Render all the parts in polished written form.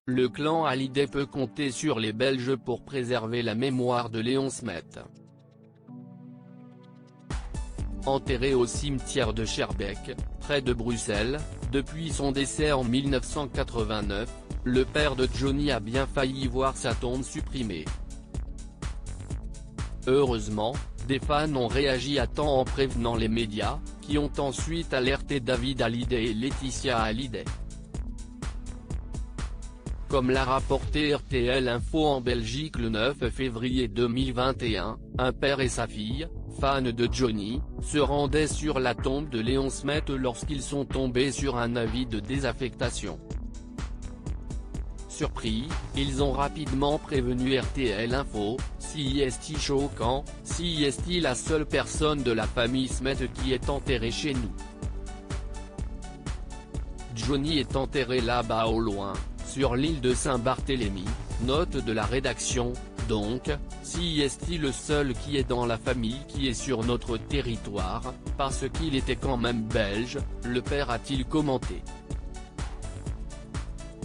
Le clan Hallyday peut compter sur les Belges pour préserver la mémoire de Léon Smet. Enterré au cimetière de Schaerbeek, près de Bruxelles, depuis son décès en 1989, le père de Johnny a bien failli voir sa tombe supprimée. Heureusement, des fans ont réagi à temps en prévenant les médias, qui ont ensuite alerté David Hallyday et Laetitia Hallyday. Comme l'a rapporté RTL Info en Belgique le 9 février 2021, un père et sa fille, fans de Johnny, se rendaient sur la tombe de Léon Smet lorsqu'ils sont tombés sur un avis de désaffectation. Surpris, ils ont rapidement prévenu RTL Info. Si est-il choquant, si est-il la seule personne de la famille Smet qui est enterrée chez nous. Johnny est enterré là-bas au loin, sur l'île de Saint-Barthélemy, note de la rédaction, donc, si est-il le seul qui est dans la famille qui est sur notre territoire, parce qu'il était quand même belge, le père a-t-il commenté.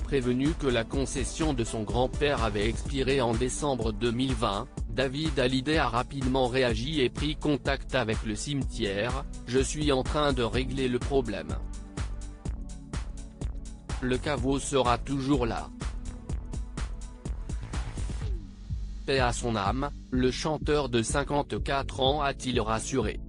Prévenu que la concession de son grand-père avait expiré en décembre 2020, David Hallyday a rapidement réagi et pris contact avec le cimetière. Je suis en train de régler le problème. Le caveau sera toujours là. Paix à son âme, le chanteur de 54 ans a-t-il rassuré.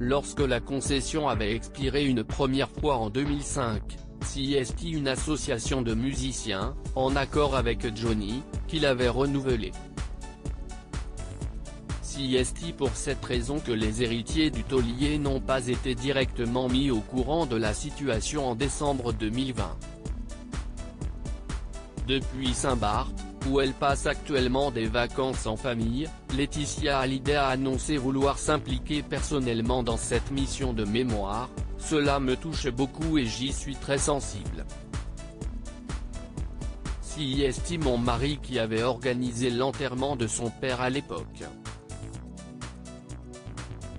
Lorsque la concession avait expiré une première fois en 2005, CST, une association de musiciens, en accord avec Johnny, qu'il avait renouvelé. CST pour cette raison que les héritiers du taulier n'ont pas été directement mis au courant de la situation en décembre 2020. Depuis Saint-Barth, où elle passe actuellement des vacances en famille, Laetitia Hallyday a annoncé vouloir s'impliquer personnellement dans cette mission de mémoire. Cela me touche beaucoup et j'y suis très sensible. CST, mon mari qui avait organisé l'enterrement de son père à l'époque.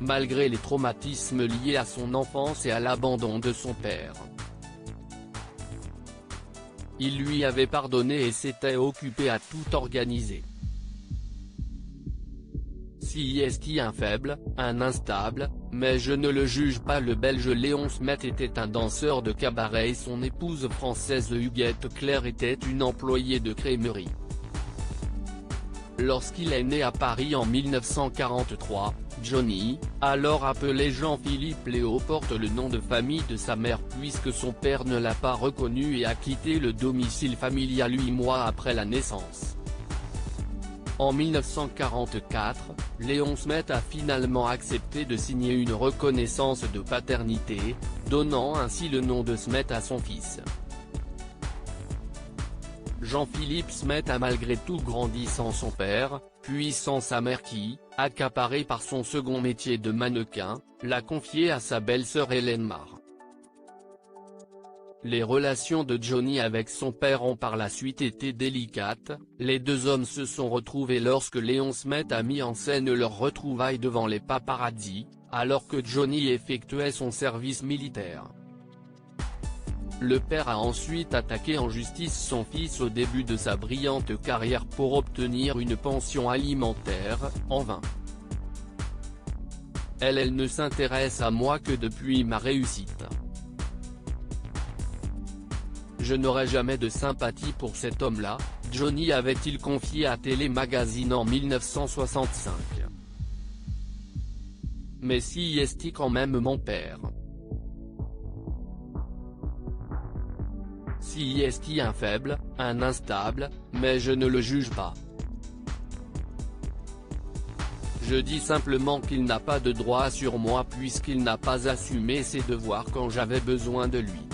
Malgré les traumatismes liés à son enfance et à l'abandon de son père, il lui avait pardonné et s'était occupé à tout organiser. CST, un faible, un instable, mais je ne le juge pas. Le Belge Léon Smet était un danseur de cabaret et son épouse française Huguette Claire était une employée de crèmerie. Lorsqu'il est né à Paris en 1943, Johnny, alors appelé Jean-Philippe Léo, porte le nom de famille de sa mère puisque son père ne l'a pas reconnu et a quitté le domicile familial 8 mois après la naissance. En 1944, Léon Smet a finalement accepté de signer une reconnaissance de paternité, donnant ainsi le nom de Smet à son fils. Jean-Philippe Smet a malgré tout grandi sans son père, puis sans sa mère qui, accaparée par son second métier de mannequin, l'a confié à sa belle-sœur Hélène Mar. Les relations de Johnny avec son père ont par la suite été délicates. Les deux hommes se sont retrouvés lorsque Léon Smet a mis en scène leur retrouvaille devant les paparazzis, alors que Johnny effectuait son service militaire. Le père a ensuite attaqué en justice son fils au début de sa brillante carrière pour obtenir une pension alimentaire, en vain. Elle ne s'intéresse à moi que depuis ma réussite. Je n'aurai jamais de sympathie pour cet homme-là, Johnny avait-il confié à Télé Magazine en 1965. Mais si est-il quand même mon père. Si est-il un faible, un instable, mais je ne le juge pas. Je dis simplement qu'il n'a pas de droit sur moi puisqu'il n'a pas assumé ses devoirs quand j'avais besoin de lui.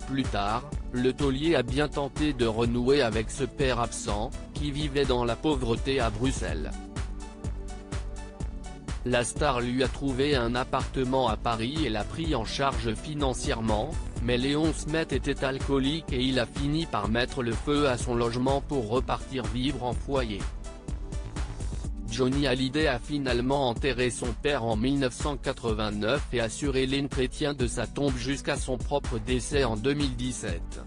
Plus tard, le taulier a bien tenté de renouer avec ce père absent, qui vivait dans la pauvreté à Bruxelles. La star lui a trouvé un appartement à Paris et l'a pris en charge financièrement, mais Léon Smet était alcoolique et il a fini par mettre le feu à son logement pour repartir vivre en foyer. Johnny Hallyday a finalement enterré son père en 1989 et assuré les chrétiens de sa tombe jusqu'à son propre décès en 2017.